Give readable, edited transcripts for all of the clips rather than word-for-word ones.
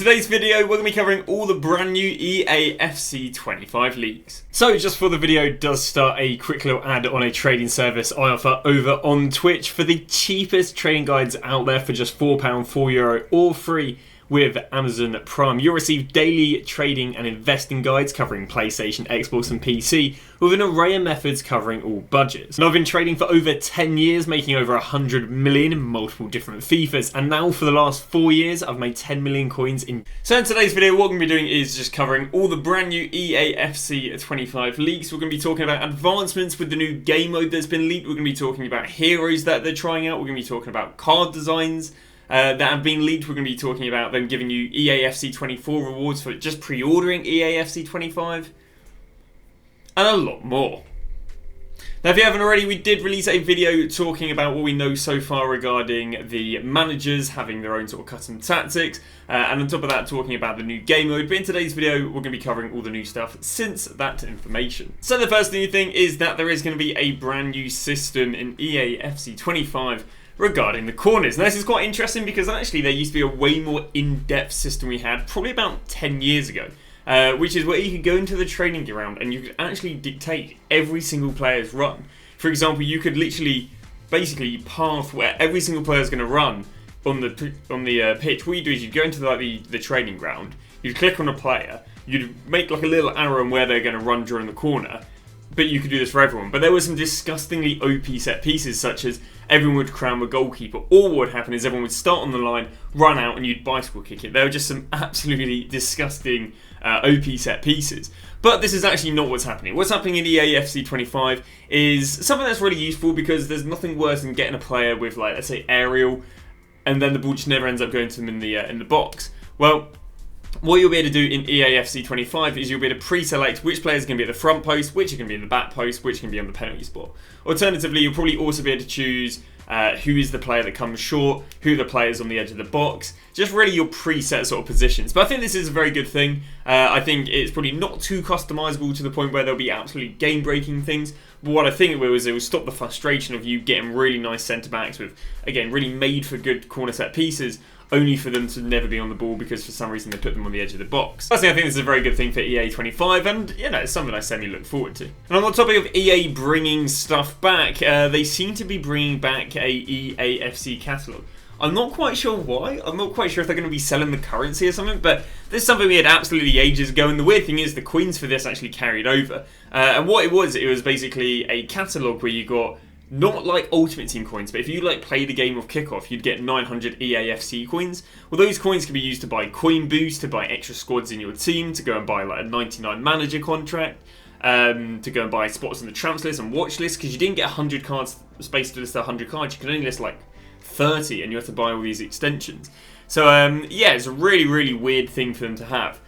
Today's video, we're going to be covering all the brand new EAFC 25 leagues. So just before the video does start, a quick little ad on a trading service I offer over on Twitch for the cheapest trading guides out there for just £4, €4, or free with Amazon Prime. You'll receive daily trading and investing guides covering PlayStation, Xbox and PC with an array of methods covering all budgets. And I've been trading for over 10 years, making over 100 million in multiple different FIFAs, and now for the last 4 years I've made 10 million coins in. So in today's video what we're going to be doing is just covering all the brand new EAFC 25 leaks. We're going to be talking about advancements with the new game mode that's been leaked. We're going to be talking about heroes that they're trying out. We're going to be talking about card designs that have been leaked. We're going to be talking about them giving you EAFC 24 rewards for just pre-ordering EAFC 25, and a lot more. Now if you haven't already, we did release a video talking about what we know so far regarding the managers having their own sort of custom tactics, and on top of that talking about the new game mode. But in today's video we're going to be covering all the new stuff since that information. So the first new thing is that there is going to be a brand new system in EAFC 25 regarding the corners. Now this is quite interesting because actually there used to be a way more in-depth system we had probably about 10 years ago, which is where you could go into the training ground and you could actually dictate every single player's run. For example, you could literally basically path where every single player is going to run on the pitch. What you do is you go into the training ground, you'd click on a player, you'd make like a little arrow on where they're going to run during the corner. But you could do this for everyone. But there were some disgustingly OP set pieces, such as everyone would crown a goalkeeper, or what would happen is everyone would start on the line, run out, and you'd bicycle kick it. There were just some absolutely disgusting OP set pieces. But this is actually not what's happening. What's happening in EAFC 25 is something that's really useful, because there's nothing worse than getting a player with, like, let's say, aerial, and then the ball just never ends up going to them in the box. Well, what you'll be able to do in EAFC 25 is you'll be able to pre-select which players are going to be at the front post, which are going to be in the back post, which can be on the penalty spot. Alternatively, you'll probably also be able to choose who is the player that comes short, who are the players on the edge of the box, just really your preset sort of positions. But I think this is a very good thing. I think it's probably not too customizable to the point where there'll be absolutely game-breaking things. But what I think it will is it will stop the frustration of you getting really nice centre-backs with, again, really made-for-good corner set pieces, only for them to never be on the ball because for some reason they put them on the edge of the box. Personally, I think this is a very good thing for EA 25, and you know, it's something I semi look forward to. And on the topic of EA bringing stuff back, they seem to be bringing back a EAFC Catalog. I'm not quite sure why. I'm not quite sure if they're going to be selling the currency or something, but this is something we had absolutely ages ago, and the weird thing is the coins for this actually carried over. And what it was basically a catalogue where you got not like Ultimate Team coins, but if you like play the game of Kickoff, you'd get 900 EAFC coins. Well, those coins can be used to buy coin boosts, to buy extra squads in your team, to go and buy like a 99 manager contract, to go and buy spots on the transfer list and watch list, because you didn't get 100 cards space to list 100 cards. You could only list like 30, and you have to buy all these extensions. So yeah, it's a really, really weird thing for them to have.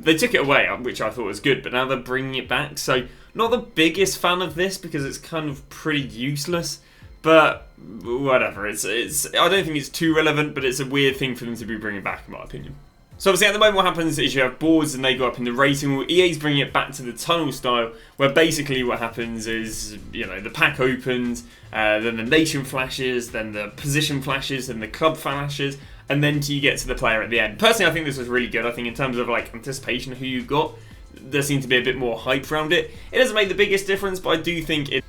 They took it away, which I thought was good, but now they're bringing it back. So not the biggest fan of this because it's kind of pretty useless, but whatever. I don't think it's too relevant, but it's a weird thing for them to be bringing back, in my opinion. So obviously at the moment what happens is you have boards and they go up in the rating. Well, EA's bringing it back to the tunnel style, where basically what happens is, you know, the pack opens, then the nation flashes, then the position flashes, then the club flashes, and then you get to the player at the end. Personally, I think this was really good. I think in terms of like anticipation of who you got, there seems to be a bit more hype around it. It doesn't make the biggest difference, but I do think it.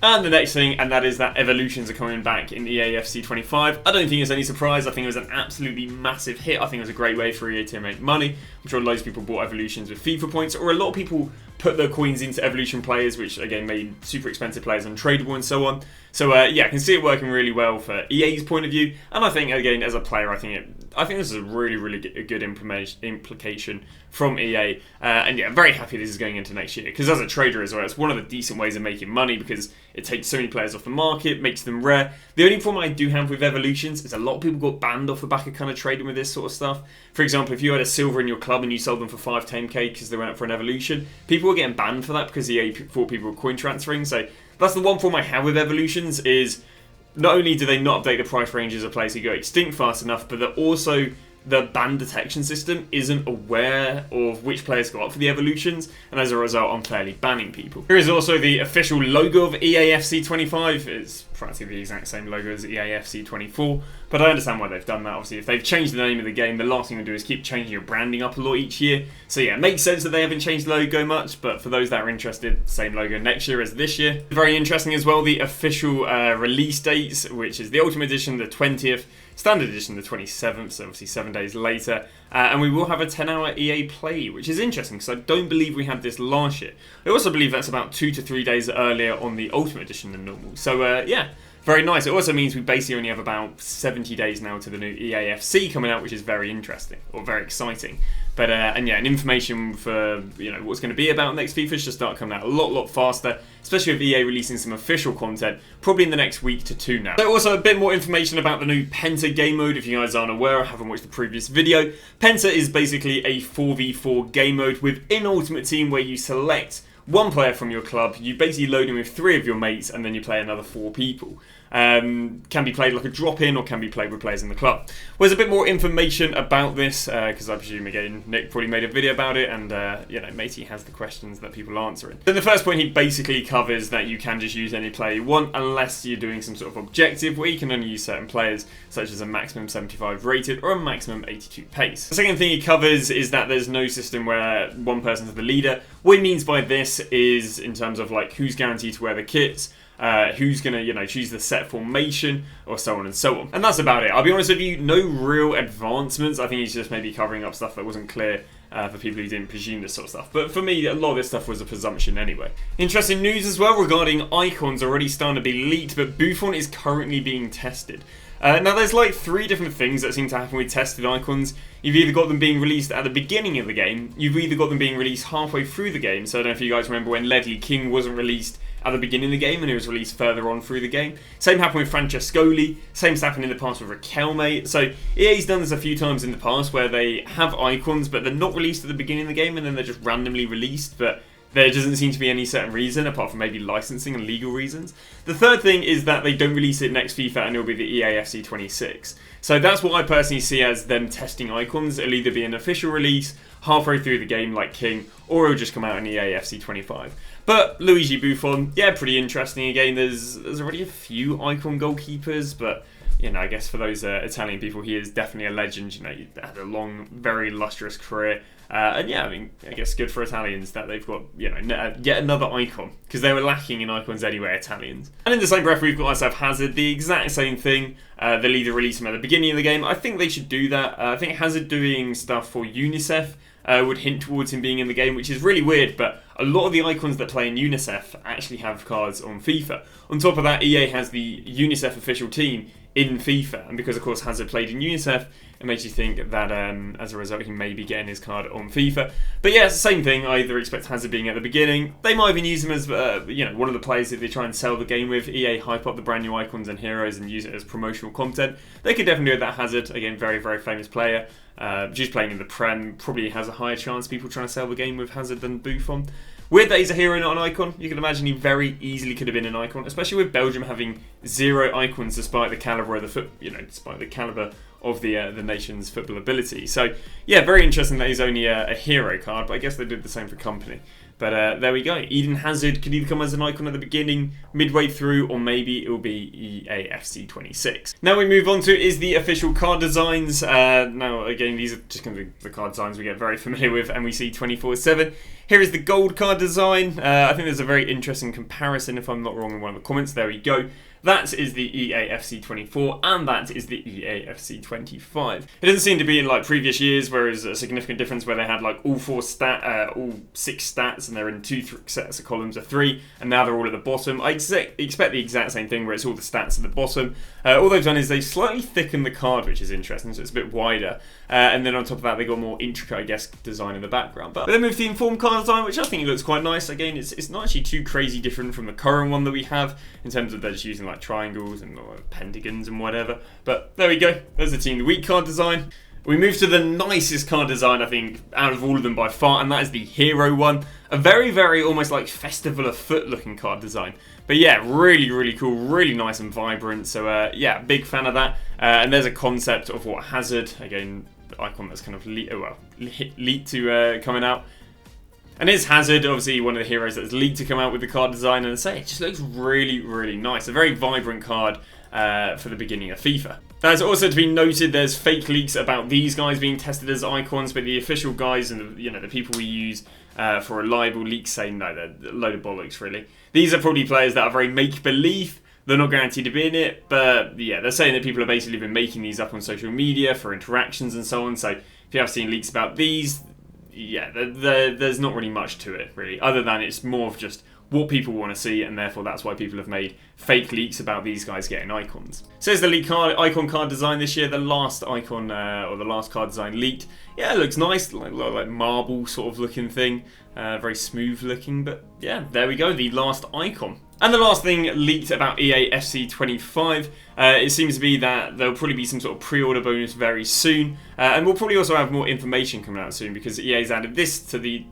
And the next thing, and that is that evolutions are coming back in EAFC 25. I don't think it's any surprise. I think it was an absolutely massive hit. I think it was a great way for EA to make money. I'm sure loads of people bought evolutions with FIFA points, or a lot of people put their coins into evolution players, which again made super expensive players untradeable and so on. So yeah, I can see it working really well for EA's point of view, and I think again as a player, I think this is a really, really good implication from EA, and yeah, I'm very happy this is going into next year, because as a trader as well, it's one of the decent ways of making money, because it takes so many players off the market, makes them rare. The only problem I do have with evolutions is a lot of people got banned off the back of kind of trading with this sort of stuff. For example, if you had a silver in your club and you sold them for 5, 10k because they went up for an evolution, people were getting banned for that because EA thought people were coin transferring. So that's the one problem I have with evolutions, is not only do they not update the price ranges of players who go extinct fast enough, but they're also, the ban detection system isn't aware of which players go up for the evolutions, and as a result unfairly banning people. Here is also the official logo of EAFC 25. It's practically the exact same logo as EAFC 24, but I understand why they've done that. Obviously, if they've changed the name of the game, the last thing to do is keep changing your branding up a lot each year. So yeah, it makes sense that they haven't changed the logo much, but for those that are interested, same logo next year as this year. Very interesting as well, the official release dates, which is the Ultimate Edition, the 20th, Standard Edition, the 27th, so obviously 7 days later. And we will have a 10-hour EA Play, which is interesting, because I don't believe we had this last year. I also believe that's about 2 to 3 days earlier on the Ultimate Edition than normal. So yeah, very nice. It also means we basically only have about 70 days now to the new EAFC coming out, which is very interesting, or very exciting. But and yeah, and information for what's going to be about next FIFA should start coming out a lot faster, especially with EA releasing some official content probably in the next week to 2 now. So also a bit more information about the new Penta game mode if you guys aren't aware or haven't watched the previous video. Penta is basically a 4v4 game mode within Ultimate Team where you select one player from your club, you basically load in with 3 of your mates, and then you play another 4 people. Can be played like a drop-in, or can be played with players in the club. Well, there's a bit more information about this, because I presume, again, Nick probably made a video about it, and, Matey has the questions that people are answering. Then the first point, he basically covers that you can just use any player you want, unless you're doing some sort of objective, where you can only use certain players, such as a maximum 75 rated, or a maximum 82 pace. The second thing he covers is that there's no system where one person's the leader. What he means by this is, in terms of, like, who's guaranteed to wear the kits, who's going to, choose the set formation, or so on and so on. And that's about it. I'll be honest with you, no real advancements. I think he's just maybe covering up stuff that wasn't clear for people who didn't presume this sort of stuff. But for me, a lot of this stuff was a presumption anyway. Interesting news as well regarding icons already starting to be leaked, but Buffon is currently being tested. Now there's like 3 different things that seem to happen with tested icons. You've either got them being released at the beginning of the game, you've either got them being released halfway through the game. So I don't know if you guys remember when Ledley King wasn't released at the beginning of the game and it was released further on through the game. Same happened with Francescoli, same's happened in the past with Riquelme. So EA's done this a few times in the past where they have icons but they're not released at the beginning of the game and then they're just randomly released, but there doesn't seem to be any certain reason apart from maybe licensing and legal reasons. The third thing is that they don't release it next FIFA and it'll be the EAFC 26. So that's what I personally see as them testing icons. It'll either be an official release halfway through the game like King, or it'll just come out in EAFC 25. But Luigi Buffon, yeah, pretty interesting. Again, there's already a few icon goalkeepers, but I guess for those Italian people, he is definitely a legend. He had a long, very illustrious career. And yeah, I guess good for Italians that they've got, yet another icon, because they were lacking in icons anyway, Italians. And in the same breath, we've got ourselves Hazard, the exact same thing. They'll either release him at the beginning of the game. I think they should do that. I think Hazard doing stuff for UNICEF would hint towards him being in the game, which is really weird, but a lot of the icons that play in UNICEF actually have cards on FIFA. On top of that, EA has the UNICEF official team in FIFA, and because of course Hazard played in UNICEF, it makes you think that as a result he may be getting his card on FIFA. But yeah, it's the same thing. I either expect Hazard being at the beginning. They might even use him as one of the players that they try and sell the game with. EA hype up the brand new icons and heroes and use it as promotional content. They could definitely do that. Hazard, again, very, very famous player. Just playing in the Prem, probably has a higher chance of people trying to sell the game with Hazard than Buffon. Weird that he's a hero, not an icon. You can imagine he very easily could have been an icon, especially with Belgium having 0 icons despite the caliber of the despite the caliber of the nation's football ability. So yeah, very interesting that he's only a hero card, but I guess they did the same for company. But there we go. Eden Hazard could either come as an icon at the beginning, midway through, or maybe it will be EAFC 26. Now we move on to is the official card designs. Now again, these are just going to be the card designs we get very familiar with and we see 24/7. Here is the gold card design. I think there's a very interesting comparison, if I'm not wrong, in one of the comments. There we go. That is the EAFC 24 and that is the EAFC 25. It doesn't seem to be in like previous years where there's a significant difference where they had like all 6 stats and they're in 2 sets of columns of 3 and now they're all at the bottom. I expect the exact same thing where it's all the stats at the bottom. All they've done is they slightly thicken the card, which is interesting, so it's a bit wider. And then on top of that, they got more intricate, I guess, design in the background. But then move to the informed card design, which I think looks quite nice. Again, it's not actually too crazy different from the current one that we have in terms of they're just using like triangles and pentagons and whatever. But there we go. There's the Team of the Week card design. We move to the nicest card design, I think, out of all of them by far, and that is the Hero one. A very, very almost like Festival of Foot looking card design. But yeah, really, really cool, really nice and vibrant. So yeah, big fan of that. And there's a concept of what Hazard, again, icon that's kind of leaked to coming out. And here's Hazard, obviously one of the heroes that's leaked to come out with the card design, and I say it just looks really, really nice. A very vibrant card for the beginning of FIFA. As also to be noted, there's fake leaks about these guys being tested as icons, but the official guys and the people we use for reliable leaks say no, they're a load of bollocks really. These are probably players that are very make-believe. They're not guaranteed to be in it, but yeah, they're saying that people have basically been making these up on social media for interactions and so on. So if you have seen leaks about these, yeah, there's not really much to it really, other than it's more of just what people want to see, and therefore that's why people have made fake leaks about these guys getting icons. So here's the leak icon card design this year. The last icon or the last card design leaked. Yeah, it looks nice, like marble sort of looking thing, very smooth looking. But yeah, there we go, the last icon. And the last thing leaked about EAFC 25, it seems to be that there'll probably be some sort of pre-order bonus very soon, and we'll probably also have more information coming out soon because EA's added this to the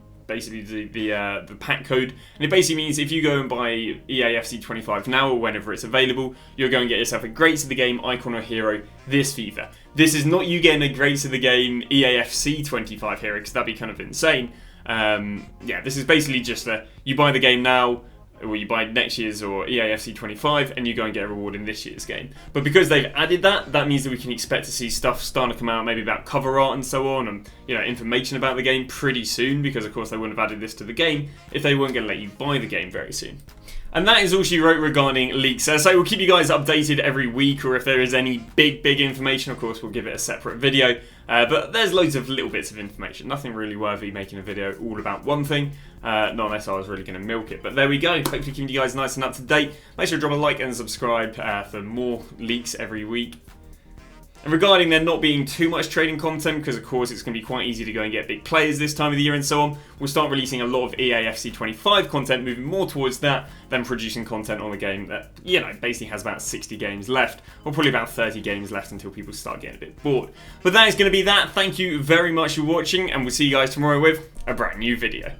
pack code, and it basically means if you go and buy EAFC 25 now or whenever it's available, you'll go and get yourself a Greats of the Game icon or hero this FIFA. This is not you getting a Greats of the Game EAFC 25 hero, because that'd be kind of insane. Yeah, this is basically just you buy the game now, or you buy next year's or EAFC 25 and you go and get a reward in this year's game. But because they've added that, that means that we can expect to see stuff starting to come out maybe about cover art and so on, and information about the game pretty soon, because of course they wouldn't have added this to the game if they weren't going to let you buy the game very soon. And that is all she wrote regarding leaks. So we'll keep you guys updated every week, or if there is any big information, of course we'll give it a separate video. But there's loads of little bits of information. Nothing really worthy making a video all about one thing, not unless I was really going to milk it. But there we go. Hopefully keeping you guys nice and up to date. Make sure to drop a like and subscribe for more leaks every week. And regarding there not being too much trading content, because of course it's going to be quite easy to go and get big players this time of the year and so on, we'll start releasing a lot of EAFC 25 content, moving more towards that than producing content on the game that, basically has about 60 games left, or probably about 30 games left until people start getting a bit bored. But that is going to be that. Thank you very much for watching, and we'll see you guys tomorrow with a brand new video.